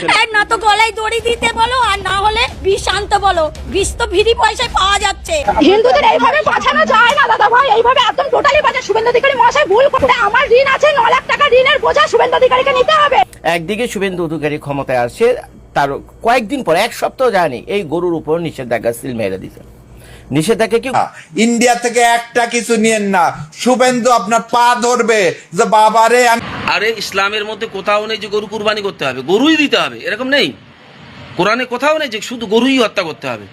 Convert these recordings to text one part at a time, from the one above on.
বলছেন? না তো গলায় দড়ি দিতে বলো, আর না হলে বিষ আনতে বলো। বিষ তো ফ্রি পয়সায় পাওয়া যাচ্ছে। হিন্দুদের এইভাবে বাঁচানো যায় না দাদা ভাই, এইভাবে একদম টোটালি বাঁচা। শুভেন্দু অধিকারী মহাশয় ভুল করে, আমার ঋণ আছে 9 লাখ টাকা, ঋণের বোঝা শুভেন্দু অধিকারীকে নিতে হবে। একদিকে শুভেন্দু অধিকারী ক্ষমতায় আসছে, তার কয়েকদিন পর, এক সপ্তাহ যায়নি, এই গরুর উপর নিষেধাজ্ঞা সিল মেরে দিছে। নিষেধাজ্ঞা কি ইন্ডিয়া থেকে একটা কিছু নিয়েন না, শুভেন্দু আপনার পা ধরবে যে বাবারে। আরে ইসলামের মধ্যে কোথাও নেই যে গরু কুরবানি করতে হবে, গরুই দিতে হবে, এরকম নেই। কোরআনে কোথাও নেই যে শুধু গরুই হত্যা করতে হবে।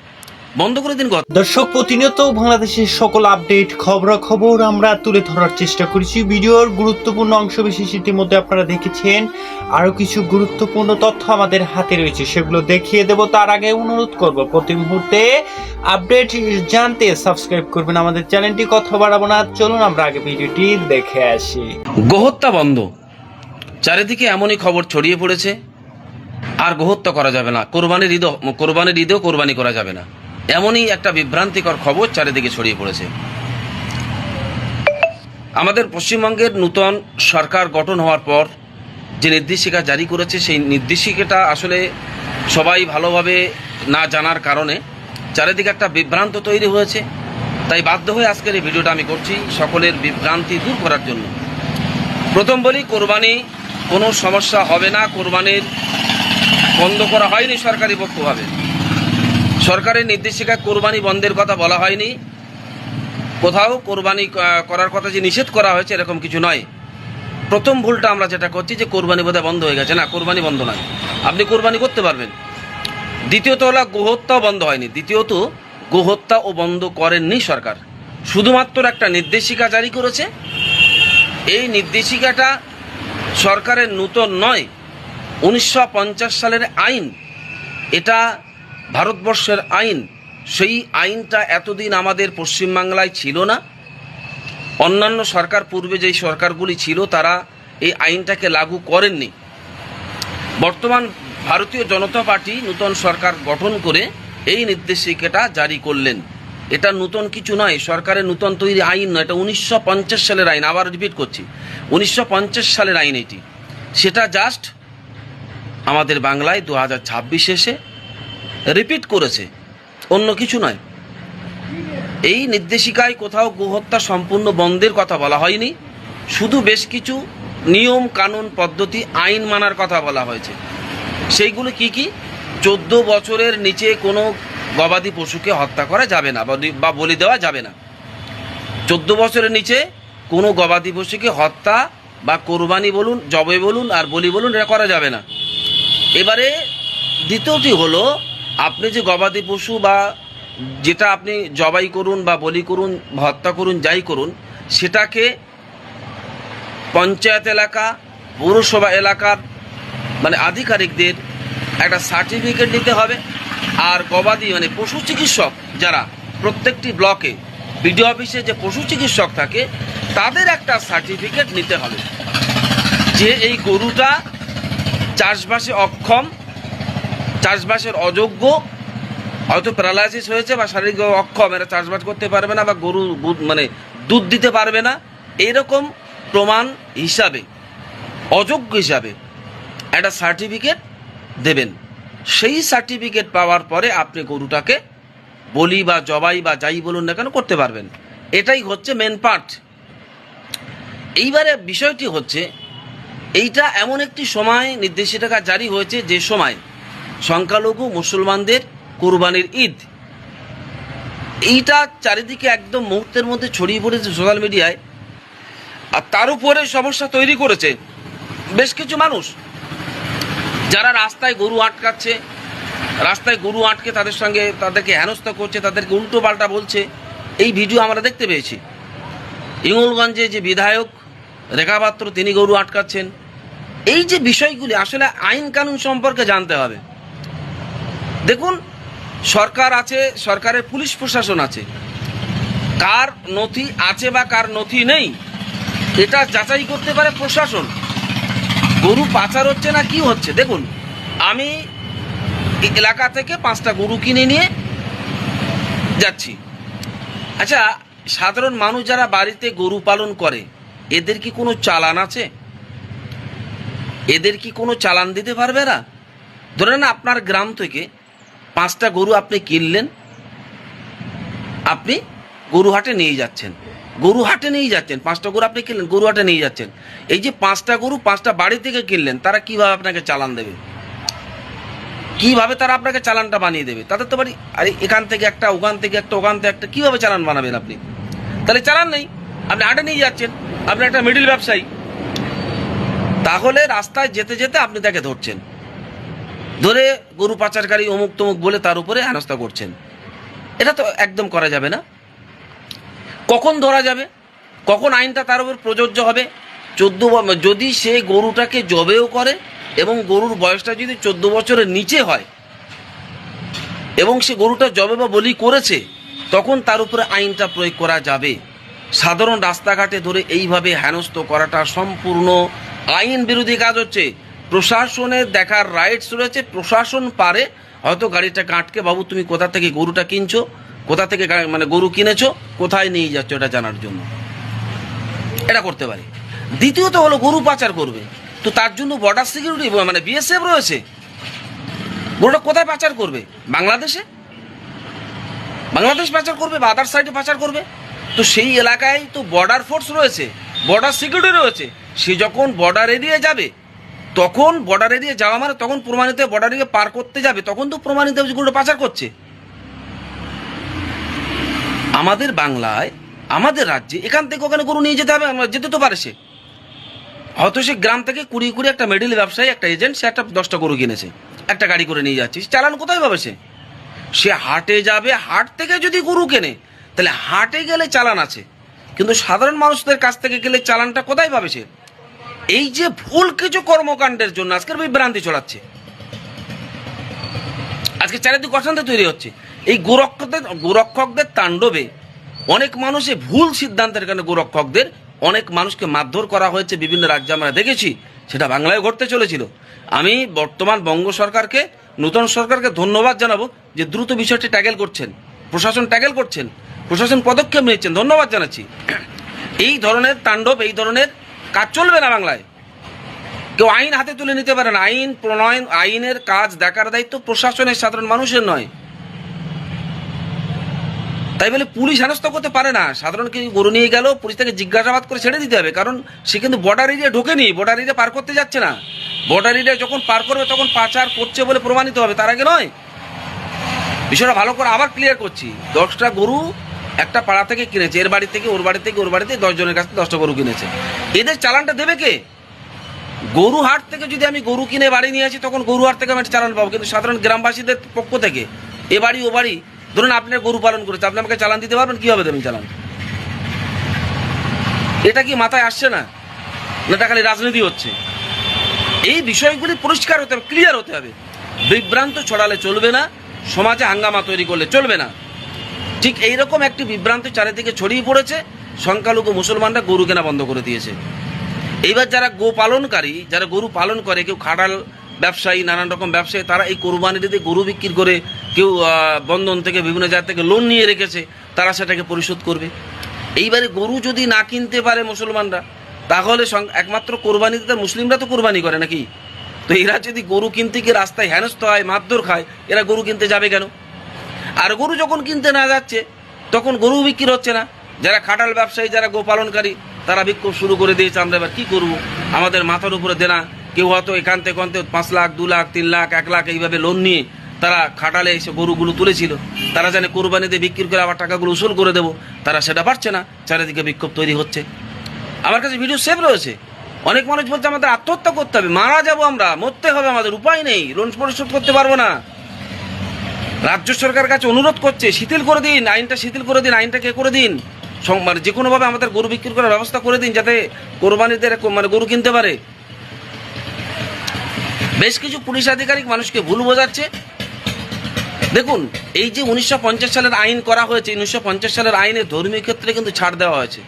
বন্ধ করে দিন। দর্শক, প্রতিনিয়ত বাংলাদেশের সকল আপডেট খবরাখবর আমরা তুলে ধরার চেষ্টা করেছি। ভিডিওর গুরুত্বপূর্ণ অংশ বিশেষ ইতিমধ্যে আপনারা দেখেছেন, আরো কিছু গুরুত্বপূর্ণ তথ্য আমাদের হাতে রয়েছে, সেগুলো দেখিয়ে দেব। তার আগে অনুরোধ করব, প্রতি মুহূর্তে আপডেট জানতে সাবস্ক্রাইব করবেন আমাদের চ্যানেলটি। কথা বাড়াবো না, চলুন আমরা আগে ভিডিওটি দেখে আসি। গোহত্যা বন্ধ, চারিদিকে এমনই খবর ছড়িয়ে পড়েছে। আর গোহত্যা করা যাবে না, কোরবানির ঈদেও কোরবানি করা যাবে না, এমনই একটা বিভ্রান্তিকর খবর চারিদিকে ছড়িয়ে পড়েছে। আমাদের পশ্চিমবঙ্গের নূতন সরকার গঠন হওয়ার পর যে নির্দেশিকা জারি করেছে, সেই নির্দেশিকাটা আসলে সবাই ভালোভাবে না জানার কারণে চারিদিকে একটা বিভ্রান্ত তৈরি হয়েছে। তাই বাধ্য হয়ে আজকের এই ভিডিওটা আমি করছি, সকলের বিভ্রান্তি দূর করার জন্য। প্রথম বলি, কোরবানি কোনো সমস্যা হবে না। কোরবানির বন্ধ করা হয়নি সরকারি পক্ষভাবে, সরকারের নির্দেশিকায় কোরবানি বন্ধের কথা বলা হয়নি। কোথাও কোরবানি করার কথা যে নিষেধ করা হয়েছে এরকম কিছু নয়। প্রথম ভুলটা আমরা যেটা করছি যে কোরবানি বোধহয় বন্ধ হয়ে গেছে, না, কোরবানি বন্ধ নয়, আপনি কোরবানি করতে পারবেন। দ্বিতীয়ত হলো, গোহত্যাও বন্ধ হয়নি। দ্বিতীয়ত, গোহত্যাও বন্ধ করেননি সরকার, শুধুমাত্র একটা নির্দেশিকা জারি করেছে। এই নির্দেশিকাটা সরকারের নূতন নয়, 1950 সালের আইন, এটা ভারতবর্ষের আইন। সেই আইনটা এতদিন আমাদের পশ্চিমবাংলায় ছিল না। অন্যান্য সরকার, পূর্বে যেই সরকারগুলি ছিল তারা এই আইনটাকে লাগু করেননি। বর্তমান ভারতীয় জনতা পার্টি নূতন সরকার গঠন করে এই নির্দেশিকাটা জারি করলেন। এটা নূতন কিছু নয়, সরকারের নূতন তৈরি আইন নয়, এটা 1950 সালের আইন। আবার রিপিট করছি, 1950 সালের আইন এটি। সেটা জাস্ট আমাদের বাংলায় 2026 এসে রিপিট করেছে, অন্য কিছু নয়। এই নির্দেশিকায় কোথাও গোহত্যা সম্পূর্ণ বন্ধের কথা বলা হয়নি, শুধু বেশ কিছু নিয়ম কানুন পদ্ধতি আইন মানার কথা বলা হয়েছে। সেইগুলো কি কি? 14 বছরের নিচে কোনো গবাদি পশুকে হত্যা করা যাবে না বা বলি দেওয়া যাবে না। 14 বছরের নিচে কোনো গবাদি পশুকে হত্যা বা কোরবানি বলুন, জবে বলুন আর বলি বলুন, এটা করা যাবে না। এবারে দ্বিতীয়টি হলো, আপনি যে গবাদি পশু বা যেটা আপনি জবাই করুন বা বলি করুন, হত্যা করুন, যাই করুন, সেটাকে পঞ্চায়েত এলাকা, পৌরসভা এলাকার মানে আধিকারিকদের একটা সার্টিফিকেট দিতে হবে। আর গবাদি মানে পশু চিকিৎসক যারা প্রত্যেকটি ব্লকে বিডিও অফিসে যে পশু চিকিৎসক থাকে, তাদের একটা সার্টিফিকেট নিতে হবে যে এই গরুটা চাষবাসে অক্ষম, চাষবাসের অযোগ্য, হয়তো প্যারালাইসিস হয়েছে বা শারীরিক অক্ষম, এরা চাষবাস করতে পারবে না বা গরু মানে দুধ দিতে পারবে না, এরকম প্রমাণ হিসাবে, অযোগ্য হিসাবে একটা সার্টিফিকেট দেবেন। সেই সার্টিফিকেট পাওয়ার পরে আপনি গরুটাকে বলি বা জবাই বা যাই বলুন না কেন করতে পারবেন। এটাই হচ্ছে মেন পার্ট। এইবারে বিষয়টি হচ্ছে, এইটা এমন একটি সময় নির্দেশিকা জারি হয়েছে যে সময় সংখ্যালঘু মুসলমানদের কুরবানির ঈদ। এইটা চারিদিকে একদম মুহূর্তের মধ্যে ছড়িয়ে পড়েছে সোশ্যাল মিডিয়ায়। আর তার উপরে সমস্যা তৈরি করেছে বেশ কিছু মানুষ, যারা রাস্তায় গরু আটকাচ্ছে, রাস্তায় গরু আটকে তাদেরকে হেনস্থা করছে, তাদেরকে উল্টো পাল্টা বলছে। এই ভিডিও আমরা দেখতে পেয়েছি। ইঙ্গলগঞ্জে যে বিধায়ক রেখা পাত্র, তিনি গরু আটকাচ্ছেন। এই যে বিষয়গুলি, আসলে আইন কানুন সম্পর্কে জানতে হবে। দেখুন, সরকার আছে, সরকারের পুলিশ প্রশাসন আছে, কার নথি আছে বা কার নথি নেই এটা যাচাই করতে পারে প্রশাসন। গরু পাচার হচ্ছে না কি হচ্ছে, দেখুন, আমি এলাকা থেকে 5টা গরু কিনে নিয়ে যাচ্ছি। আচ্ছা, সাধারণ মানুষ যারা বাড়িতে গরু পালন করে, এদের কি কোনো চালান আছে? এদের কি কোনো চালান দিতে পারবে না? ধরে নেন আপনার গ্রাম থেকে 5টা গরু আপনি কিনলেন, আপনি গরুহাটে নিয়ে যাচ্ছেন, 5টা গরু আপনি কিনলেন, গরুহাটে নিয়ে যাচ্ছেন। এই যে 5টা গরু 5টা বাড়ি থেকে কিনলেন, তারা কিভাবে আপনাকে চালান দেবে, কিভাবে তারা আপনাকে চালানটা বানিয়ে দেবে? তাদের তো বাড়ি আরে এখান থেকে একটা, ওখান থেকে একটা, ওখান থেকে একটা, কিভাবে চালান বানাবেন আপনি? তাহলে চালান নেই, আপনি হাটে নিয়ে যাচ্ছেন, আপনি একটা মিডিল ব্যবসায়ী। তাহলে রাস্তায় যেতে যেতে আপনি তাকে ধরছেন, ধরে গরু পাচারকারী অমুক তমুক বলে তার উপরে হেনস্থা করছেন। এটা তো একদম করা যাবে না। কখন ধরা যাবে, কখন আইনটা তার উপর প্রযোজ্য হবে? যদি সে গরুটাকে জবেও করে এবং গরুর বয়সটা যদি 14 বছরের নিচে হয় এবং সে গরুটা জবে বা বলি করেছে, তখন তার উপরে আইনটা প্রয়োগ করা যাবে। সাধারণ রাস্তাঘাটে ধরে এইভাবে হেনস্থ করাটা সম্পূর্ণ আইন বিরোধী কাজ হচ্ছে। প্রশাসনের দেখার রাইটস রয়েছে, প্রশাসন পারে হয়তো গাড়িটাকে আটকে, বাবু তুমি কোথা থেকে গরুটা কিনছো, কোথা থেকে মানে গরু কিনেছো, কোথায় নিয়ে যাচ্ছ, এটা জানার জন্য এটা করতে পারে। দ্বিতীয়ত হলো গরু পাচার করবে, তো তার জন্য বর্ডার সিকিউরিটি মানে বিএসএফ রয়েছে। গরুটা কোথায় পাচার করবে? বাংলাদেশ পাচার করবে বা আদার সাইডে পাচার করবে? তো সেই এলাকায় তো বর্ডার ফোর্স রয়েছে, বর্ডার সিকিউরিটি রয়েছে। সে যখন বর্ডার এরিয়া যাবে, তখন বর্ডার এরিয়া যাওয়া মানে তখন প্রমাণিত বর্ডার এরিয়া পার করতে যাবে, তখন তো প্রমাণিত যে গরুটা পাচার করছে। আমাদের বাংলায়, আমাদের রাজ্যে এখান থেকে ওখানে গরু নিয়ে যেতে হবে, যেতে তো পারে সে। হয়তো সে গ্রাম থেকে কুড়ি একটা মিডিল ব্যবসায়ী, একটা এজেন্ট, সে একটা 10টা গরু কিনেছে, একটা গাড়ি করে নিয়ে যাচ্ছে, চালান কোথায় পাবে সে হাটে যাবে, হাট থেকে যদি গরু কেনে তাহলে হাটে গেলে চালান আছে, কিন্তু সাধারণ মানুষদের কাছ থেকে গেলে চালানটা কোথায় পাবে সে? এই যে ভুল কিছু কর্মকাণ্ডের জন্য আজকের বিভ্রান্তি ছড়াচ্ছে, আজকে চারিদিকে অশান্তি তৈরি হচ্ছে। এই গোরক্ষকদের তাণ্ডবে অনেক মানুষে ভুল সিদ্ধান্তের কারণে গোরক্ষকদের অনেক মানুষকে মারধর করা হয়েছে বিভিন্ন রাজ্যে, আমরা দেখেছি। সেটা বাংলায় ঘটতে চলেছিল। আমি বর্তমান বঙ্গ সরকারকে, নূতন সরকারকে ধন্যবাদ জানাবো যে দ্রুত বিষয়টি ট্যাকেল করছেন, প্রশাসন ট্যাকেল করছেন, প্রশাসন পদক্ষেপ নিচ্ছেন, ধন্যবাদ জানাচ্ছি। এই ধরনের তাণ্ডব, এই ধরনের কাজ চলবে না বাংলায়। কেউ আইন হাতে তুলে নিতে পারে না। আইন প্রণয়ন, আইনের কাজ দেখার দায়িত্ব প্রশাসনের, সাধারণ মানুষের নয়। তাই বলে পুলিশ হেনস্থা করতে পারে না। সাধারণ কেউ গরু নিয়ে গেল, পুলিশ তাকে জিজ্ঞাসাবাদ করে ছেড়ে দিতে হবে, কারণ সে কিন্তু বর্ডার এরিয়া ঢোকেনি, বর্ডার এরিয়া পার করতে যাচ্ছে না। বর্ডার এরিয়া যখন পার করবে তখন পাচার করছে বলে প্রমাণিত হবে, তার আগে নয়। বিষয়টা ভালো করে আবার ক্লিয়ার করছি। 10টা গরু একটা পাড়া থেকে কিনেছে, এর বাড়ি থেকে ওর বাড়ি থেকে ওর বাড়িতে 10 জনের কাছ থেকে 10টা গরু কিনেছে। এদের চালানটা দেবে কে? গরু হাট থেকে যদি আমি গরু কিনে বাড়ি নিয়ে আসি, তখন গরু হাট থেকে আমি চালান পাবো, কিন্তু সাধারণ গ্রামবাসীদের পক্ষ থেকে এ বাড়ি ও বাড়ি, ধরুন আপনি গরু পালন করেছে, আপনি আমাকে চালান দিতে পারবেন? কিভাবে দেবেন চালান? এটা কি মাথায় আসছে না? এটা খালি রাজনীতি হচ্ছে। এই বিষয়গুলি পরিষ্কার হতে হবে, ক্লিয়ার হতে হবে। বিভ্রান্ত ছড়ালে চলবে না, সমাজে হাঙ্গামা তৈরি করলে চলবে না। ঠিক এইরকম একটি বিভ্রান্ত চারিদিকে ছড়িয়ে পড়েছে। সংখ্যালঘু মুসলমানরা গরু কেনা বন্ধ করে দিয়েছে। এইবার যারা গো পালনকারী, যারা গরু পালন করে, কেউ খাটাল ব্যবসায়ী, নানান রকম ব্যবসায়ী, তারা এই কোরবানিতে গরু বিক্রি করে, কেউ বন্ধন থেকে বিভিন্ন জায়গা থেকে লোন নিয়ে রেখেছে, তারা সেটাকে পরিশোধ করবে। এইবারে গরু যদি না কিনতে পারে মুসলমানরা, তাহলে একমাত্র কোরবানিতে তার মুসলিমরা তো কোরবানি করে নাকি? তো এরা যদি গরু কিনতে গিয়ে রাস্তায় হেনস্থ হয়, মারধর খায়, এরা গরু কিনতে যাবে কেন? আর গরু যখন কিনতে না যাচ্ছে, তখন গরু বিক্রি হচ্ছে না। যারা খাটাল ব্যবসায়ী, যারা গোপালনকারী, তারা বিক্ষোভ শুরু করে দিয়েছে, আমরা এবার কী করবো, আমাদের মাথার উপরে দেনা। কেউ হয়তো এখান থেকে 5 লাখ, 2 লাখ, 3 লাখ, 1 লাখ এইভাবে লোন নিয়ে তারা খাটালে এসে গরুগুলো তুলেছিল। তারা জানে কোরবানিতে বিক্রি করে আবার টাকাগুলো উসুল করে দেবো, তারা সেটা পারছে না, চারিদিকে বিক্ষোভ তৈরি হচ্ছে। আমার কাছে ভিডিও সেভ রয়েছে। অনেক মানুষ বলছে আমাদের আত্মহত্যা করতে হবে, মারা যাবো আমরা, মরতে হবে, আমাদের উপায় নেই, লোন পরিশোধ করতে পারবো না। রাজ্য সরকারের কাছে অনুরোধ করছে, শিথিল করে দিন আইনটা, শিথিল করে দিন আইনটাকে, করে দিন মানে যে কোনোভাবে আমাদের গরু বিক্রি করার ব্যবস্থা করে দিন, যাতে কোরবানিতে মানে গরু কিনতে পারে। বেশ কিছু পুলিশ আধিকারিক মানুষকে ভুল বোঝাচ্ছে। দেখুন, এই যে 1950 সালের আইন করা হয়েছে, 1950 সালের আইনে ধর্মীয় ক্ষেত্রে কিন্তু ছাড় দেওয়া হয়েছে,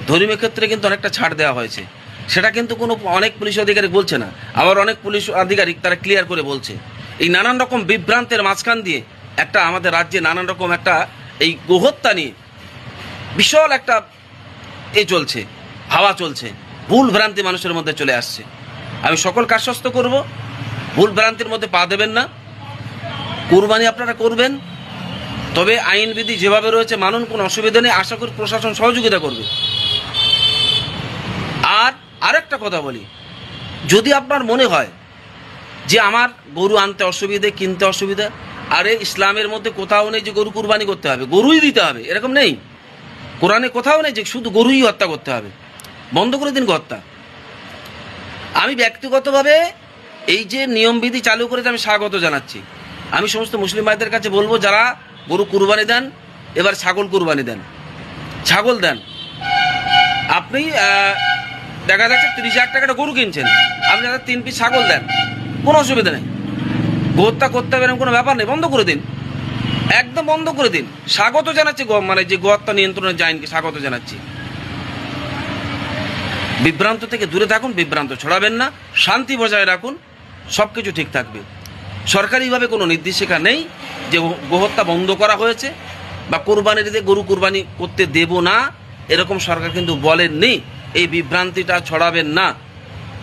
ধর্মীয় ক্ষেত্রে কিন্তু অনেকটা ছাড় দেওয়া হয়েছে। সেটা কিন্তু অনেক পুলিশ আধিকারিক বলছে না, আবার অনেক পুলিশ আধিকারিক তারা ক্লিয়ার করে বলছে। এই নানান রকম বিভ্রান্তের মাঝখান দিয়ে একটা আমাদের রাজ্যে নানান রকম একটা এই গোহত্যা নিয়ে বিশাল একটা চলছে, হাওয়া চলছে, ভুল ভ্রান্তি মানুষের মধ্যে চলে আসছে। আমি সকলকে আশ্বস্ত করব, ভুল ভ্রান্তির মধ্যে পা দেবেন না। কুরবানি আপনারা করবেন, তবে আইনবিধি যেভাবে রয়েছে মানুন, কোনো অসুবিধা নেই। আশা করি প্রশাসন সহযোগিতা করবে। আর আরেকটা কথা বলি, যদি আপনার মনে হয় যে আমার গরু আনতে অসুবিধে, কিনতে অসুবিধা, আরে ইসলামের মধ্যে কোথাও নেই যে গরু কুরবানি করতে হবে, গরুই দিতে হবে, এরকম নেই। কোরআনে কোথাও নেই যে শুধু গরুই হত্যা করতে হবে। বন্ধ করে দিন হত্যা। আমি ব্যক্তিগতভাবে এই যে নিয়মবিধি চালু করেছে আমি স্বাগত জানাচ্ছি। আমি সমস্ত মুসলিম ভাইদের কাছে বলবো, যারা গরু কুরবানি দেন, এবার ছাগল কুরবানি দেন, ছাগল দেন। আপনি দেখা যাচ্ছে 30,000 টাকাটা গরু কিনছেন, আপনি 3 পিস ছাগল দেন, কোনো অসুবিধা নেই। হত্যা করতে হবে এরকম কোনো ব্যাপার নেই, বন্ধ করে দিন, একদম বন্ধ করে দিন। স্বাগত জানাচ্ছি, মানে যে গোহত্যা নিয়ন্ত্রণের আইনকে স্বাগত জানাচ্ছি। বিভ্রান্ত থেকে দূরে থাকুন, বিভ্রান্ত ছড়াবেন না, শান্তি বজায় রাখুন, সব কিছু ঠিক থাকবে। সরকারিভাবে কোনো নির্দেশিকা নেই যে গোহত্যা বন্ধ করা হয়েছে বা কোরবানির ঈদে গরু কোরবানি করতে দেব না, এরকম সরকার কিন্তু বলেননি। এই বিভ্রান্তিটা ছড়াবেন না।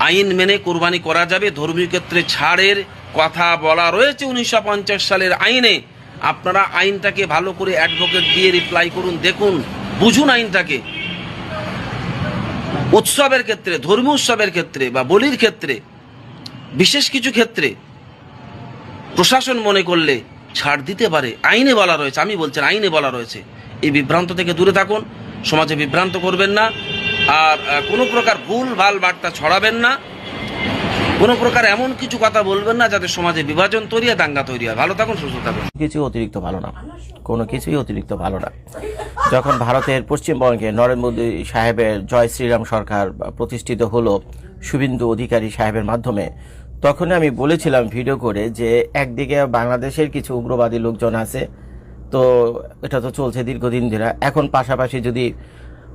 আইন মেনে কোরবানি করা যাবে। ধর্মীয় ক্ষেত্রে ছাড়ের কথা বলা রয়েছে 1950 সালের আইনে। আপনারা আইনটাকে ভালো করে অ্যাডভোকেট দিয়ে রিপ্লাই করুন, দেখুন, বুঝুন আইনটাকে। উৎসবের ক্ষেত্রে, ধর্মীয় উৎসবের ক্ষেত্রে বা বলির ক্ষেত্রে, বিশেষ কিছু ক্ষেত্রে প্রশাসন মনে করলে ছাড় দিতে পারে, আইনে বলা রয়েছে। আমি বলছেন আইনে বলা রয়েছে। এই বিভ্রান্ত থেকে দূরে থাকুন, সমাজে বিভ্রান্ত করবেন না, আর কোনো প্রকার ভুল ভাল বার্তা ছড়াবেন না, কোনো প্রকার এমন কিছু কথা বলবেন না যাতে সমাজে বিভাজন তৈরি হয়, দাঙ্গা তৈরি হয়। ভালো থাকুন, সুস্থ থাকুন। কিছু অতিরিক্ত ভালো না, কোনো কিছুই অতিরিক্ত ভালো না। যখন ভারতের পশ্চিমবঙ্গে নরেন্দ্র মোদী সাহেবের জয় শ্রীরাম সরকার প্রতিষ্ঠিত হলো শুভেন্দু অধিকারী সাহেবের মাধ্যমে, তখন আমি বলেছিলাম ভিডিও করে যে একদিকে বাংলাদেশের কিছু উগ্রবাদী লোকজন আছে, তো এটা তো চলছে দীর্ঘদিন ধরে। এখন পাশাপাশি যদি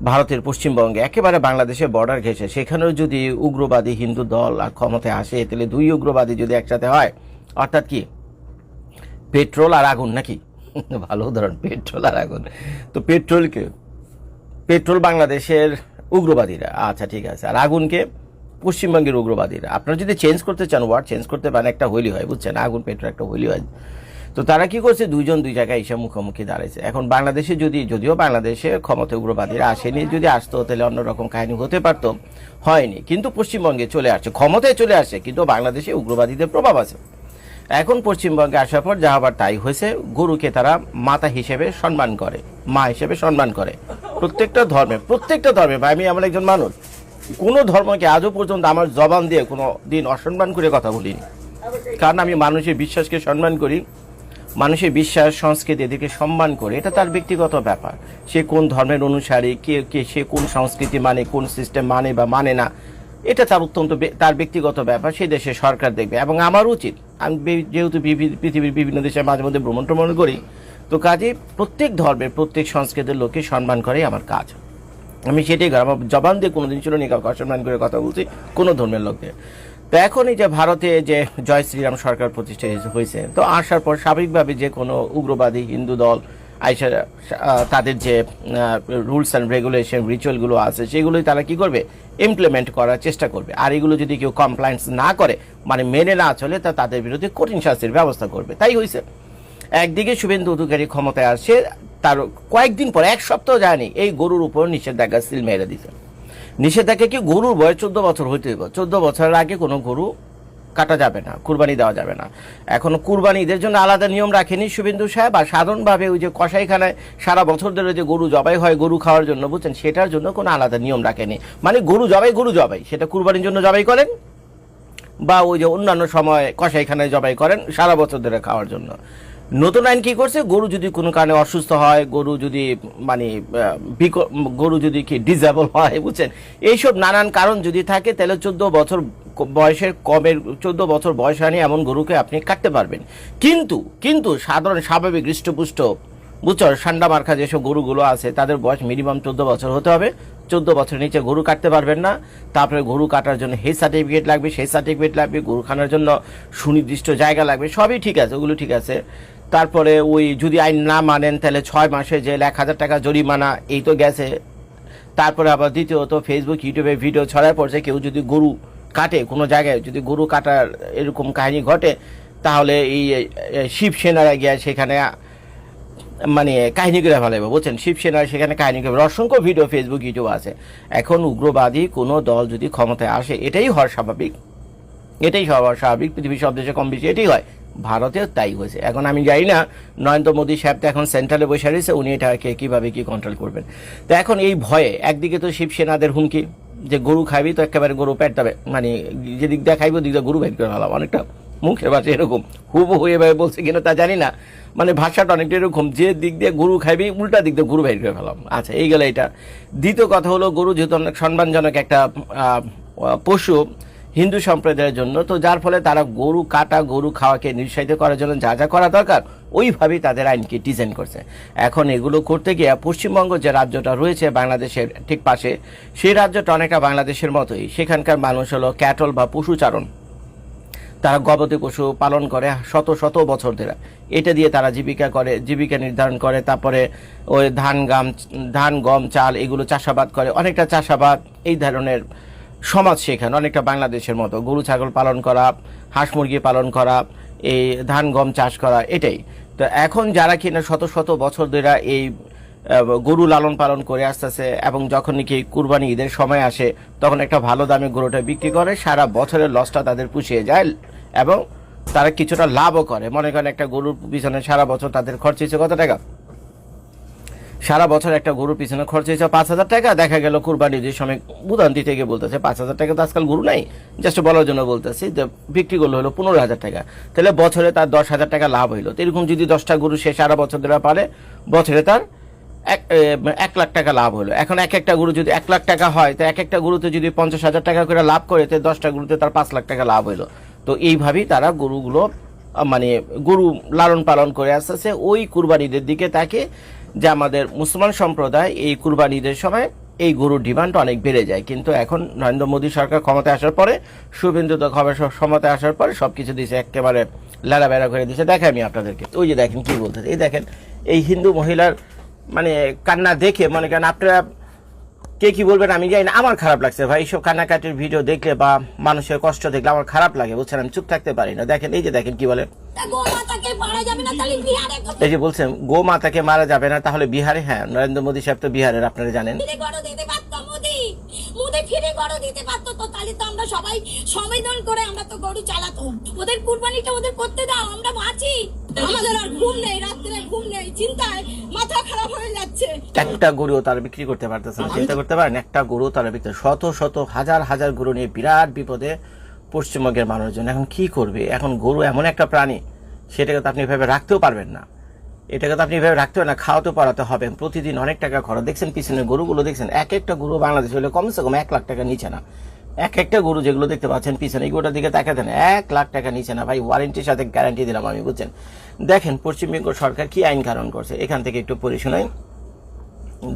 ভারতের পশ্চিমবঙ্গে একেবারে বাংলাদেশের বর্ডার ঘেঁষে সেখানেও যদি উগ্রবাদী হিন্দু দল আর ক্ষমতায় আসে, তাহলে দুই উগ্রবাদী যদি একসাথে হয়, অর্থাৎ কি পেট্রোল আর আগুন, নাকি ভালো উদাহরণ, পেট্রোল আর আগুন। তো পেট্রোল বাংলাদেশের উগ্রবাদীরা, আচ্ছা ঠিক আছে, আর আগুনকে পশ্চিমবঙ্গের উগ্রবাদীরা। আপনারা যদি চেঞ্জ করতে চান, ওয়ার্ড চেঞ্জ করতে পারেন, একটা হোলি হয়, বুঝছেন, আগুন পেট্রোল একটা হোলি হয়। তো তারা কি করছে, দুইজন দুই জায়গায় এসে মুখোমুখি দাঁড়াইছে। এখন বাংলাদেশে যদিও বাংলাদেশে ক্ষমতা উগ্রবাদীরা আসেনি, যদি আসতো তাহলে অন্যরকম কাহিনী হতে পারতো, হয়নি। কিন্তু পশ্চিমবঙ্গে চলে আসছে, ক্ষমতায় চলে আসছে, কিন্তু বাংলাদেশে উগ্রবাদীদের প্রভাব আছে। এখন পশ্চিমবঙ্গে আসার পর যা আবার তাই হয়েছে, গরুকে তারা মাতা হিসেবে সম্মান করে, মা হিসেবে সম্মান করে। প্রত্যেকটা ধর্মে ভাই, আমি এমন একজন মানুষ, কোনো ধর্মকে আজও পর্যন্ত আমার জবান দিয়ে কোনো দিন অসম্মান করে কথা বলিনি। কারণ আমি মানুষের বিশ্বাসকে সম্মান করি, মানুষের বিশ্বাস সংস্কৃতি এদেরকে সম্মান করে। এটা তার ব্যক্তিগত ব্যাপার, সে কোন ধর্মের অনুসারী, কে সে কোন সংস্কৃতি মানে, কোন সিস্টেম মানে বা মানে না, এটা তার ব্যক্তিগত ব্যাপার। সে দেশে সরকার দেখবে। এবং আমার উচিত, আমি যেহেতু পৃথিবীর বিভিন্ন দেশে মাঝে মধ্যে ভ্রমণ করি, তো কাজে প্রত্যেক ধর্মের প্রত্যেক সংস্কৃতির লোককে সম্মান করাই আমার কাজ। আমি সেটাই করি, আমার জবান দিয়ে কোনোদিন ছিল নি কাউকে অসম্মান করে কথা বলছি কোনো ধর্মের লোকদের। তো এখন এই যে ভারতে যে জয় শ্রীরাম সরকার প্রতিষ্ঠিত হয়েছে, তো আসার পর স্বাভাবিকভাবে যে কোনো উগ্রবাদী হিন্দু দল আইসা তাদের যে রুলস অ্যান্ড রেগুলেশন রিচুয়ালগুলো আছে সেগুলোই তারা কি করবে, ইমপ্লিমেন্ট করার চেষ্টা করবে। আর এগুলো যদি কেউ কমপ্লায়েন্স না করে, মানে মেনে না চলে, তা তাদের বিরুদ্ধে কঠিন শাস্তির ব্যবস্থা করবে। তাই হয়েছে। একদিকে শুভেন্দু অধিকারী ক্ষমতায় আসছে, তার কয়েকদিন পর, এক সপ্তাহ যায়নি, এই গরুর উপর নিষেধাজ্ঞা সিল মেরে দিছে। নিষেধাজ্ঞা কি, গরুর বয়স 14 বছর হইতে হবে, 14 বছরের আগে কোনো গরু কাটা যাবে না, কুরবানি দেওয়া যাবে না। এখনো কুরবানি ঈদের জন্য আলাদা নিয়ম রাখেনি শুভেন্দু সাহেব। আর সাধারণভাবে ওই যে কসাইখানায় সারা বছর ধরে যে গরু জবাই হয় গরু খাওয়ার জন্য, বুঝছেন, সেটার জন্য কোনো আলাদা নিয়ম রাখেনি। মানে গরু জবাই, সেটা কুরবানির জন্য জবাই করেন, বা ওই যে অন্যান্য সময় কসাইখানায় জবাই করেন সারা বছর ধরে খাওয়ার জন্য। নতুন আইন কি করছে, গরু যদি কোনো কারণে অসুস্থ হয়, গরু যদি কি ডিসেবল হয়, বুঝছেন, এইসব নানান কারণ যদি থাকে, তাহলে 14 বছর বয়সের কমের 14 বছর বয়স হয়নি এমন গরুকে আপনি কাটতে পারবেন। কিন্তু সাধারণ স্বাভাবিক হৃষ্টপুষ্ট, বুঝছো, ঠান্ডা মার্কা যেসব গরুগুলো আছে তাদের বয়স মিনিমাম 14 বছর হতে হবে। 14 বছরের নিচে গরু কাটতে পারবেন না। তারপরে গরু কাটার জন্য হেড সার্টিফিকেট লাগবে, সেই সার্টিফিকেট লাগবে, গরু খানার জন্য সুনির্দিষ্ট জায়গা লাগবে, সবই ঠিক আছে, ওগুলো ঠিক আছে। তারপরে ওই যদি আইন না মানেন তাহলে 6 মাসে জেল, 1000 টাকা জরিমানা, এই তো গেছে। তারপরে আবার দ্বিতীয়ত ফেসবুক ইউটিউবে ভিডিও ছড়ায় পড়ছে, কেউ যদি গরু কাটে, কোনো জায়গায় যদি গরু কাটার এরকম কাহিনী ঘটে, তাহলে এই শিবসেনারা গিয়ে সেখানে মানে কাহিনী করে ফেলাবে, বুঝছেন? শিবসেনারা সেখানে কাহিনী করে, অসংখ্য ভিডিও ফেসবুক ইউটিউব আছে। এখন উগ্রবাদী কোনো দল যদি ক্ষমতায় আসে, এটাই হওয়ার স্বাভাবিক, এটাই হওয়ার স্বাভাবিক, পৃথিবীর সব দেশে কম বেশি এটাই হয়, ভারতেও তাই হয়েছে। এখন আমি জানি না নরেন্দ্র মোদী সাহেব তো এখন সেন্ট্রালে বসে রয়েছে, উনি এটাকে কীভাবে কী কন্ট্রোল করবেন। তো এখন এই ভয়ে একদিকে তো শিবসেনাদের হুমকি যে গরু খাইবি তো একেবারে গরু পেট দেবে, মানে যেদিক দিয়ে খাইবো দিক দিয়ে গরু বের করে ফেলাম, অনেকটা মুখের ভাষা এরকম, হুবহু এভাবে বলছে কিনা তা জানি না, মানে ভাষাটা অনেকটা এরকম, যে দিক দিয়ে গরু খাইবি উল্টা দিক দিয়ে গরু বের করে ফেলাম। আচ্ছা, এই গেলে এটা। দ্বিতীয় কথা হলো, গরু যেহেতু অনেক সম্মানজনক একটা পশু হিন্দু সম্প্রদায়ের জন্য, তো যার ফলে তারা গরু কাটা, গরু খাওয়াকে নিরুৎসাহিত করার জন্য যা যা করা দরকার ওইভাবেই তাদের আইনকে ডিজাইন করছে। এখন এগুলো করতে গিয়ে পশ্চিমবঙ্গ যে রাজ্যটা রয়েছে বাংলাদেশের ঠিক পাশে, সেই রাজ্যটা অনেকটা বাংলাদেশের মতোই। সেখানকার মানুষ হলো ক্যাটল বা পশুচারণ, তারা গবাদি পশু পালন করে শত শত বছর ধরে, এটা দিয়ে তারা জীবিকা নির্ধারণ করে। তারপরে ওই ধান গম চাল এগুলো চাষাবাদ করে, অনেকটা চাষাবাদ এই ধরনের সমাজ সেখানে অনেকটা বাংলাদেশের মতো, গরু ছাগল পালন করা, হাঁস মুরগি পালন করা, এই ধান গম চাষ করা, এটাই। তো এখন যারা কিনা শত শত বছর ধরে এই গরু লালন পালন করে আসতেছে, এবং যখন নাকি কুরবানি ঈদের সময় আসে তখন একটা ভালো দামে গরুটা বিক্রি করে, সারা বছরের লসটা তাদের পুষিয়ে যায় এবং তারা কিছুটা লাভও করে। মনে করেন একটা গরুর পিছনে সারা বছর তাদের খরচ হয়েছে কত টাকা, সারা বছর একটা গরুর পিছনে খরচ হয়েছে 5,000 টাকা, দেখা গেল কুরবানি ঈদের সময় উদাহরণ দিতে গিয়ে বলতেছে 5,000 টাকা তো আজকাল গরু নাই, জাস্ট বলার জন্য বলতেছি, যে বিক্রি করলে হলো 15,000 টাকা, তাহলে বছরে তার 10,000 টাকা লাভ হইলো। তো এরকম যদি 10টা গরু সে সারা বছর ধরে পারে, বছরে তার 1 লাখ টাকা লাভ হলো। এখন এক একটা গরু যদি 1 লাখ টাকা হয়, তো এক একটা গরুতে যদি 50,000 টাকা করে লাভ করে, তো 10টা গরুতে তার 5 লাখ টাকা লাভ হইলো। তো এইভাবেই তারা গরুগুলো মানে গরু লালন পালন করে আসতেছে ওই কুরবানিদের দিকে তাকে, যে আমাদের মুসলমান সম্প্রদায় এই কুরবানি ঈদের সময় এই গরুর ডিমান্ড অনেক বেড়ে যায়। কিন্তু এখন নরেন্দ্র মোদী সরকার ক্ষমতায় আসার পরে, শুভেন্দু তো ক্ষমতায় আসার পরে সবকিছু দিয়েছে একেবারে লেড়া বেড়া করে দিয়েছে। দেখে আমি আপনাদেরকে, ওই যে দেখেন কি বলতেছে, এই দেখেন এই হিন্দু মহিলার মানে কান্না দেখে মনে করেন আপনারা কে কি বলবেন আমি জানি না, আমার খারাপ লাগছে ভাই। এইসব কান্নাকাটির ভিডিও দেখলে বা মানুষের কষ্ট দেখলে আমার খারাপ লাগে, বুঝছেন? আমি চুপ থাকতে পারি না। দেখেন এই যে দেখেন কি বলে, এই যে বলছেন গো মাতাকে মারা যাবে না তাহলে বিহারে, হ্যাঁ নরেন্দ্র মোদী সাহেব তো বিহারের, আপনারা জানেন। ফিরে গড় দিতে পারতো, তো তাহলে তো আমরা সবাই সম্মেলন করে আমরা তো গরু চালাতাম। ওদের কুরবানিটা ওদের করতে দাও, আমরা বাঁচি। আমাদের আর ঘুম নেই, রাত্রে ঘুম নেই, চিন্তায় মাথা খারাপ হয়ে যাচ্ছে। একটা গরু তারা বিক্রি করতে পারতেছে না, চিন্তা করতে পারেন? একটা গরু তারা বিক্রি, শত শত হাজার হাজার গরু নিয়ে বিরাট বিপদে পশ্চিমবঙ্গের মানুষজন। এখন কি করবে? এখন গরু এমন একটা প্রাণী, সেটাকে তো আপনি এভাবে রাখতেও পারবেন না, এটাকে তো আপনি এভাবে রাখতে হবে না, খাওয়াতে পড়াতে হবে, প্রতিদিন অনেক টাকা খরচ। দেখছেন পিছনে গরুগুলো, দেখছেন এক একটা গরু বাংলাদেশ হলে কমসে কম 1 লাখ টাকা নিচে না। এক একটা গরু যেগুলো দেখতে পাচ্ছেন পিছনে, এই গরুটার দিকে তাকাতে না, 1 লাখ টাকা নিচে না ভাই, ওয়ারেন্টির সাথে গ্যারান্টি দিলাম আমি, বুঝছেন? দেখেন পশ্চিমবঙ্গ সরকার কি আইন কানুন করছে, এখান থেকে একটু পড়ে শোনাই।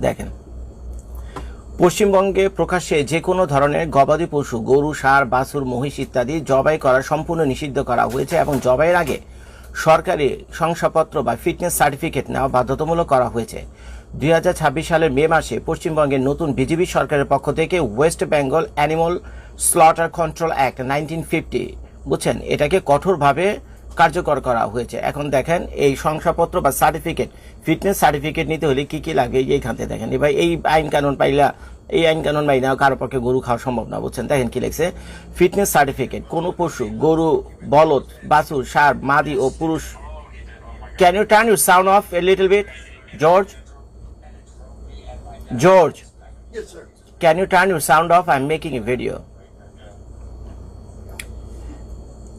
দেখেন, পশ্চিমবঙ্গে প্রকাশ্যে যে কোনো ধরনের গবাদি পশু, গরু, ষাঁড়, বাছুর, মহিষ ইত্যাদি জবাই করা সম্পূর্ণ নিষিদ্ধ করা হয়েছে এবং জবাইয়ের আগে সরকারি শংসাপত্র বা ফিটনেস সার্টিফিকেট নেওয়া বাধ্যতামূলক করা হয়েছে। 2026 সালের মে মাসে পশ্চিমবঙ্গের নতুন বিজেপি সরকারের পক্ষ থেকে West Bengal animal slaughter control act 1950, বুঝছেন, এটাকে কঠোরভাবে কার্যকর করা হয়েছে। এখন দেখেন এই শংসাপত্র বা সার্টিফিকেট, ফিটনেস সার্টিফিকেট নিতে হলে কি কি লাগে এইখান থেকে দেখেন। ভাই এই আইন কানুন পাইলা, এই আইন কানুন মাইনা কারো পক্ষে গরু খাওয়া সম্ভব না, বুঝছেন? দেখেন কি লিখছে, ফিটনেস সার্টিফিকেট, কোন পশু, গরু, বলদ, বাছুর, ষাঁড়, মাদি ও পুরুষ। Can you turn your sound off a little bit, George? George, can you turn your sound off? I am making a video.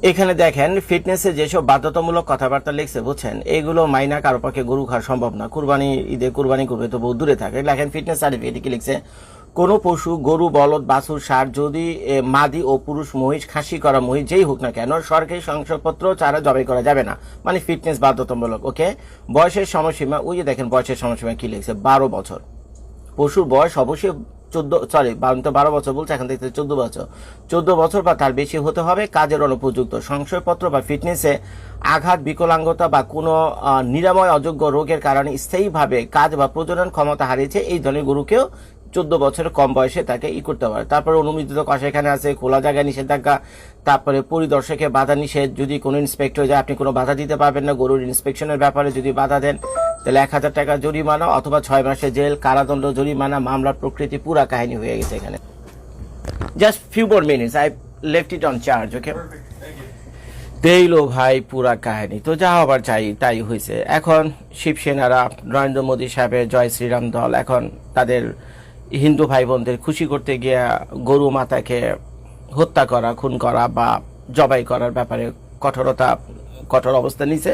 এখানে দেখেন ফিটনেসে যেসব বাধ্যতামূলক কথাবার্তা লিখছে, বুঝছেন, এগুলো মাইনা কারো পক্ষে গরু খাওয়া সম্ভব না। কুরবানি ঈদে কুরবানি করবে তো বহু দূরে থাকে। দেখেন ফিটনেস সার্টিফিকেট কি লিখছে, কোনো পশু, গরু, বলদ, বাছুর, ষাঁড় যদি মাদি ও পুরুষ, মহিষ, খাসি করা মহিষ যেই হোক না কেন, সরকারি শংসাপত্র ছাড়া জবাই করা যাবে না, মানে ফিটনেস বাধ্যতামূলক। ওকে, বয়সের সময়সীমা, ওই যে দেখেন বয়সের সময়সীমা কি লিখছে, 12 বছর। পশুর বয়স অবশ্যই 12 বছর বলছে, এখন দেখতে 14 বছর। 14 বছর বা তার বেশি হতে হবে, কাজের অনুপযুক্ত, সংশয়পত্র বা ফিটনেসে আঘাত, বিকলাঙ্গতা বা কোনো নিরাময় অযোগ্য রোগের কারণে স্থায়ীভাবে কাজ বা প্রজনন ক্ষমতা হারিয়েছে, এই ধরনের গরুকেও 14 বছরের কম বয়সে তাকে করতে পারে। তারপরে অনুমোদিত কষাইখানে আছে, খোলা জায়গায় নিষেধাজ্ঞা, তারপরে পরিদর্শকে বাধা নিষেধ, যদি কোনো ইন্সপেক্টর যায় আপনি কোনো বাধা দিতে পারবেন না। গরুর ইন্সপেকশনের ব্যাপারে যদি বাধা দেন তাহলে 1000 টাকা জরিমানা অথবা 6 মাসের জেল, কারাদণ্ড, জরিমানা, মামলার প্রকৃতি পুরা কাহিনী হয়ে গেছে এখানে। Just few more minutes, I left it on charge, okay. দেখলো ভাই পুরা কাহিনী, তো যা হবার চাই তাই হয়েছে। এখন শিবসেনারা, নরেন্দ্র মোদী সাহেবের জয় শ্রীরাম দল এখন তাদের হিন্দু ভাই বোনদের খুশি করতে গিয়ে গরু মাতাকে হত্যা করা, খুন করা বা জবাই করার ব্যাপারে কঠোর অবস্থা নিছে।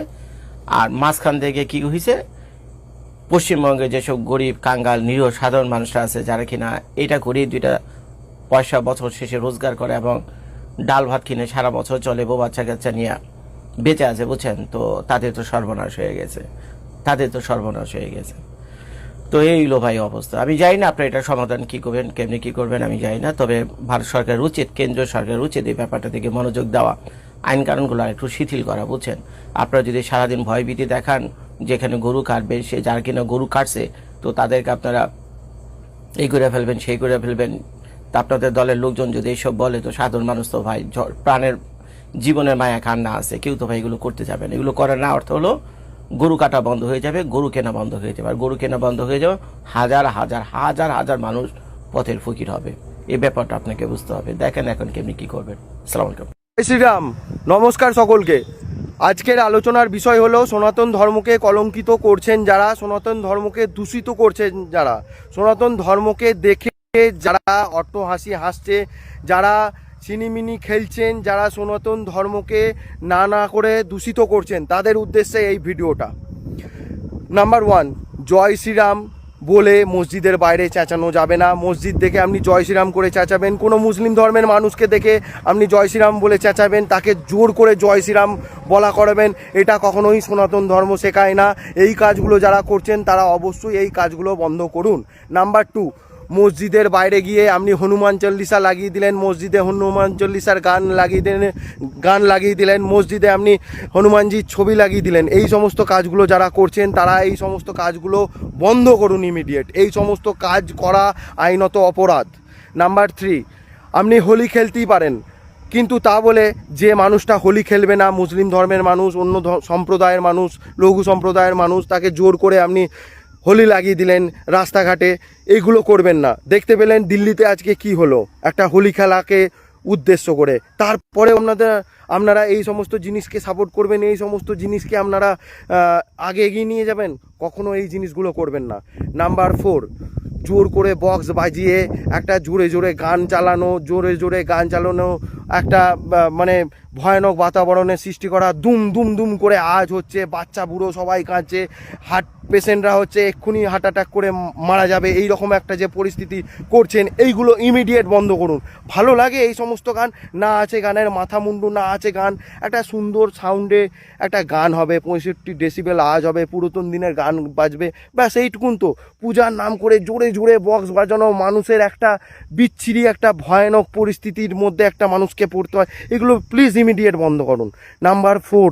আর মাঝখান থেকে কি হয়েছে, পশ্চিমবঙ্গে যেসব গরিব কাঙ্গাল নিরীহ সাধারণ মানুষরা আছে যারা কিনা এটা করে 2টা পয়সা বছর শেষে রোজগার করে এবং ডাল ভাত কিনে সারা বছর চলে, বউ বাচ্চা কাচ্চা নিয়ে বেঁচে আছে, বুঝছেন, তো তাদের তো সর্বনাশ হয়ে গেছে। তো এই হলো ভাই অবস্থা। আমি জানি না আপনারা এটা সমাধান কি করবেন, কেমনি কি করবেন আমি জানি না, তবে ভারত সরকারের উচিত, কেন্দ্রীয় সরকারের উচিত এই ব্যাপারটা থেকে মনোযোগ দেওয়া, আইন কানুনগুলো একটু শিথিল করা, বুঝছেন। আপনারা যদি সারাদিন ভয়ভীতি দেখান যেখানে গরু কাটবে, সে যার কিনা গরু কাটছে তো তাদেরকে আপনারা এই করে ফেলবেন সেই করে ফেলবেন, তা আপনাদের দলের লোকজন যদি এইসব বলে তো সাধারণ মানুষ তো ভাই প্রাণের জীবনের মায়া কান্না আছে, কেউ তো ভাই এগুলো করতে যাবে না। এগুলো করার না অর্থ হলো গরু কাটা বন্ধ হয়ে যাবে, গরু কেনা বন্ধ হয়ে যাবে, আর গরু কেনা বন্ধ হয়ে যাবে হাজার হাজার হাজার হাজার মানুষ পথের ফকির হবে। এই ব্যাপারটা আপনাকে বুঝতে হবে। দেখেন এখন কেমনি কি করবেন। আসসালামু আলাইকুম। জয় শ্রীরাম, নমস্কার সকলকে। আজকের আলোচনার বিষয় হলো সনাতন ধর্মকে কলঙ্কিত করছেন যারা, সনাতন ধর্মকে দূষিত করছেন যারা, সনাতন ধর্মকে দেখে যারা অট্টহাসি হাসছে, যারা চিনিমিনি খেলছেন, যারা সনাতন ধর্মকে না করে দূষিত করছেন, তাদের উদ্দেশ্যে এই ভিডিওটা। নাম্বার 1, জয় শ্রীরাম বলে মসজিদের বাইরে চেঁচানো যাবে না। মসজিদ দেখে আপনি জয় শ্রীরাম করে চেঁচাবেন, কোনো মুসলিম ধর্মের মানুষকে দেখে আপনি জয় শ্রীরাম বলে চেঁচাবেন, তাকে জোর করে জয় শ্রীরাম বলা করাবেন, এটা কখনোই সনাতন ধর্ম শেখায় না। এই কাজগুলো যারা করছেন তারা অবশ্যই এই কাজগুলো বন্ধ করুন। নাম্বার 2, মসজিদের বাইরে গিয়ে আপনি হনুমান চল্লিশা লাগিয়ে দিলেন, মসজিদে হনুমান চল্লিশার গান লাগিয়ে দিলেন, মসজিদে আপনি হনুমানজির ছবি লাগিয়ে দিলেন। এই সমস্ত কাজগুলো যারা করছেন তারা এই সমস্ত কাজগুলো বন্ধ করুন ইমিডিয়েট। এই সমস্ত কাজ করা আইনত অপরাধ। নাম্বার 3, আপনি হোলি খেলতেই পারেন, কিন্তু তা বলে যে মানুষটা হোলি খেলবে না, মুসলিম ধর্মের মানুষ, অন্য সম্প্রদায়ের মানুষ, লঘু সম্প্রদায়ের মানুষ, তাকে জোর করে আপনি হোলি লাগিয়ে দিলেন রাস্তাঘাটে, এইগুলো করবেন না। দেখতে পেলেন দিল্লিতে আজকে কি হলো, একটা হোলি খেলাকে উদ্দেশ্য করে। তারপরে আপনারা এই সমস্ত জিনিসকে সাপোর্ট করবেন, এই সমস্ত জিনিসকে আপনারা আগে এগিয়ে নিয়ে যাবেন, কখনো এই জিনিসগুলো করবেন না। নাম্বার 4, জোর করে বক্স বাজিয়ে একটা জোরে গান চালানো, একটা মানে ভয়ানক বাতাবরণের সৃষ্টি করা, দুম দুম দুম করে আওয়াজ হচ্ছে, বাচ্চা বুড়ো সবাই কাঁদছে, হার্ট পেশেন্টরা হচ্ছে এক্ষুনি হার্ট অ্যাটাক করে মারা যাবে, এই রকম একটা যে পরিস্থিতি করছেন, এইগুলো ইমিডিয়েট বন্ধ করুন। ভালো লাগে এই সমস্ত গান, না আছে গানের মাথা মুন্ডু, না আছে গান, একটা সুন্দর সাউন্ডে একটা গান হবে, 65 ডেসিবেল আওয়াজ হবে, পুরাতন দিনের গান বাজবে, ব্যাস এইটুকুন তো। পূজার নাম করে জোরে বক্স বাজানো, মানুষের একটা বিচ্ছিরি একটা ভয়ানক পরিস্থিতির মধ্যে একটা মানুষকে পড়তে হয়, এগুলো প্লিজ ইমিডিয়েট বন্ধ করুন। নাম্বার 4,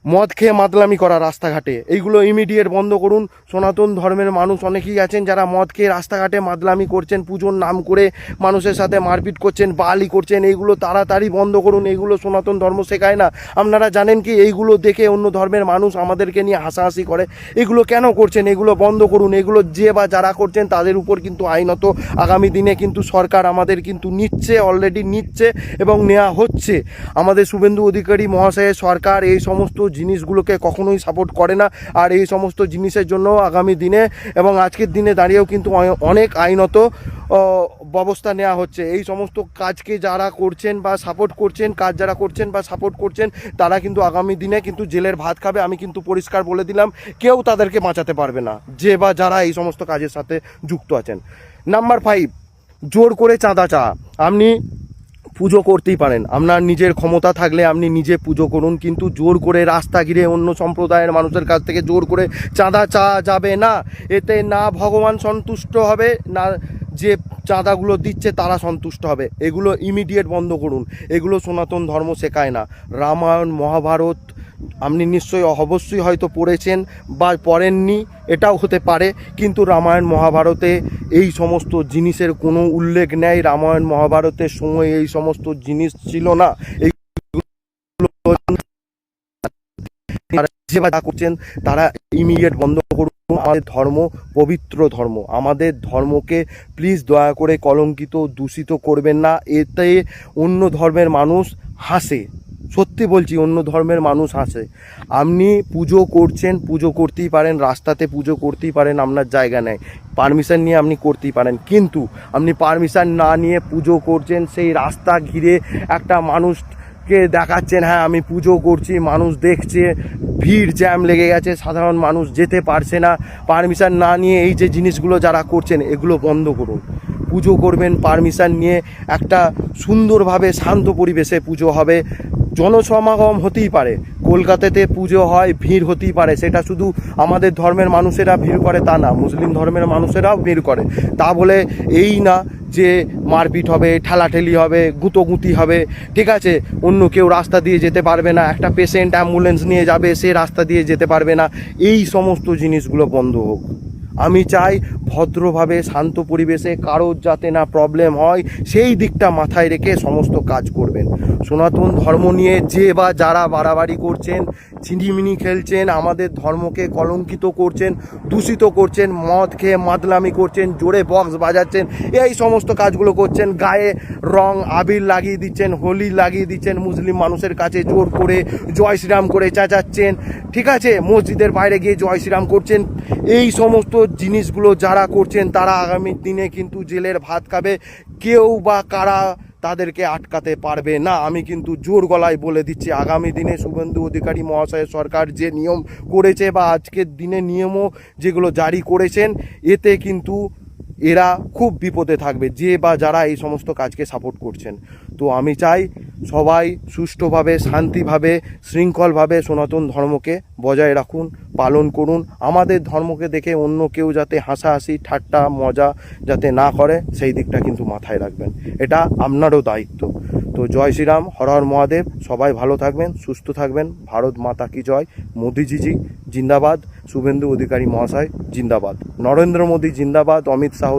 মদ খেয়ে মাতলামি করা রাস্তাঘাটে, এইগুলো ইমিডিয়েট বন্ধ করুন। সনাতন ধর্মের মানুষ অনেকেই আছেন যারা মদ খেয়ে রাস্তাঘাটে মাতলামি করছেন, পুজোর নাম করে মানুষের সাথে মারপিট করছেন, বালি করছেন, এইগুলো তাড়াতাড়ি বন্ধ করুন। এইগুলো সনাতন ধর্ম শেখায় না। আপনারা জানেন কি, এইগুলো দেখে অন্য ধর্মের মানুষ আমাদেরকে নিয়ে হাসাহাসি করে, এগুলো কেন করছেন? এগুলো বন্ধ করুন। এগুলো যে বা যারা করছেন তাদের উপর কিন্তু আইনত আগামী দিনে কিন্তু সরকার আমাদের কিন্তু অলরেডি নিচ্ছে এবং নেওয়া হচ্ছে। আমাদের শুভেন্দু অধিকারী মহাশয়ের সরকার এই সমস্ত জিনিসগুলোকে কখনোই সাপোর্ট করে না, আর এই সমস্ত জিনিসের জন্য আগামী দিনে এবং আজকের দিনে দাঁড়িয়েও কিন্তু অনেক আইনত ব্যবস্থা নেওয়া হচ্ছে। এই সমস্ত কাজকে যারা করছেন বা সাপোর্ট করছেন, তারা কিন্তু আগামী দিনে কিন্তু জেলের ভাত খাবে। আমি কিন্তু পরিষ্কার বলে দিলাম, কেউ তাদেরকে বাঁচাতে পারবে না, যে বা যারা এই সমস্ত কাজের সাথে যুক্ত আছেন। নাম্বার 5, জোর করে চাঁদা আপনি পুজো করতেই পারেন, আপনার নিজের ক্ষমতা থাকলে আপনি নিজে পুজো করুন, কিন্তু জোর করে রাস্তা ঘিরে অন্য সম্প্রদায়ের মানুষের কাছ থেকে জোর করে চাঁদা চাওয়া যাবে না। এতে না ভগবান সন্তুষ্ট হবে, না যে চাঁদাগুলো দিচ্ছে তারা সন্তুষ্ট হবে। এগুলো ইমিডিয়েট বন্ধ করুন। এগুলো সনাতন ধর্ম শেখায় না। রামায়ণ মহাভারত আপনি নিশ্চয়ই অবশ্যই হয়তো পড়েছেন বা পড়েননি, এটাও হতে পারে, কিন্তু রামায়ণ মহাভারতে এই সমস্ত জিনিসের কোনো উল্লেখ নেই। রামায়ণ মহাভারতের সময় এই সমস্ত জিনিস ছিল না। যা করছেন তারা ইমিডিয়েট বন্ধ করুন। আমাদের ধর্ম পবিত্র ধর্ম, আমাদের ধর্মকে প্লিজ দয়া করে কলঙ্কিত দূষিত করবেন না। এতে অন্য ধর্মের মানুষ হাসে, সত্যি বলছি, অন্য ধর্মের মানুষ হাসে। আপনি পুজো করছেন, পুজো করতেই পারেন, রাস্তাতে পুজো করতেই পারেন, আপনার জায়গা নেই, পারমিশন নিয়ে আপনি করতেই পারেন, কিন্তু আপনি পারমিশন না নিয়ে পুজো করছেন, সেই রাস্তা ঘিরে একটা মানুষকে দেখাচ্ছেন হ্যাঁ আমি পুজো করছি, মানুষ দেখছে, ভিড় জ্যাম লেগে গেছে, সাধারণ মানুষ যেতে পারছে না, পারমিশন না নিয়ে এই যে জিনিসগুলো যারা করছেন এগুলো বন্ধ করুন। পুজো করবেন পারমিশন নিয়ে, একটা সুন্দরভাবে শান্ত পরিবেশে পুজো হবে, জনসমাগম হতেই পারে, কলকাতাতে পুজো হয়, ভিড় হতেই পারে, সেটা শুধু আমাদের ধর্মের মানুষেরা ভিড় করে তা না, মুসলিম ধর্মের মানুষেরাও ভিড় করে, তা বলে এই না যে মারপিট হবে, ঠেলাঠেলি হবে, গুঁতোগুঁতি হবে, ঠিক আছে, অন্য কেউ রাস্তা দিয়ে যেতে পারবে না, একটা পেশেন্ট অ্যাম্বুলেন্স নিয়ে যাবে সে রাস্তা দিয়ে যেতে পারবে না, এই সমস্ত জিনিসগুলো বন্ধ হোক। আমি চাই ভদ্রভাবে শান্ত পরিবেশে কারোর যাতে না প্রবলেম হয় সেই দিকটা মাথায় রেখে সমস্ত কাজ করবেন। সনাতন ধর্ম নিয়ে যে বা যারা বাড়াবাড়ি করছেন, ছিনিমিনি খেলছেন, আমাদের ধর্মকে কলঙ্কিত করছেন, দূষিত করছেন, মদ খেয়ে মাতলামি করছেন, জোরে বক্স বাজাচ্ছেন, এই সমস্ত কাজগুলো করছেন, গায়ে রং আবির লাগিয়ে দিচ্ছেন, হোলি লাগিয়ে দিচ্ছেন, মুসলিম মানুষের কাছে জোর করে জয় শ্রীরাম করে চেঁচাচ্ছেন, ঠিক আছে, মসজিদের বাইরে গিয়ে জয় শ্রীরাম করছেন, এই সমস্ত জিনিসগুলো যারা করছেন তারা আগামী দিনে কিন্তু জেলের ভাত খাবে, কেউ বা কারা তাদেরকে আটকাতে পারবে না। আমি কিন্তু জোর গলায় বলে দিচ্ছি, আগামী দিনে শুভেন্দু অধিকারী মহাশয়ের সরকার যে নিয়ম করেছে বা আজকের দিনে নিয়মও যেগুলো জারি করেছেন, এতে কিন্তু এরা খুব বিপদে থাকবে, যে বা যারা এই সমস্ত কাজকে সাপোর্ট করছেন। তো আমি চাই সবাই সুষ্ঠুভাবে, শান্তিভাবে, শৃঙ্খলভাবে সনাতন ধর্মকে বজায় রাখুন, পালন করুন। আমাদের ধর্মকে দেখে অন্য কেউ যাতে হাসাহাসি ঠাট্টা মজা যাতে না করে সেই দিকটা কিন্তু মাথায় রাখবেন, এটা আপনারও দায়িত্ব। তো জয় শ্রীরাম, হর হর মহাদেব, সবাই ভালো থাকবেন, সুস্থ থাকবেন, ভারত মাতা কি জয়, মোদিজিজি জিন্দাবাদ, শুভেন্দু অধিকারী মহাশয় জিন্দাবাদ, নরেন্দ্র মোদী জিন্দাবাদ, অমিত শাহ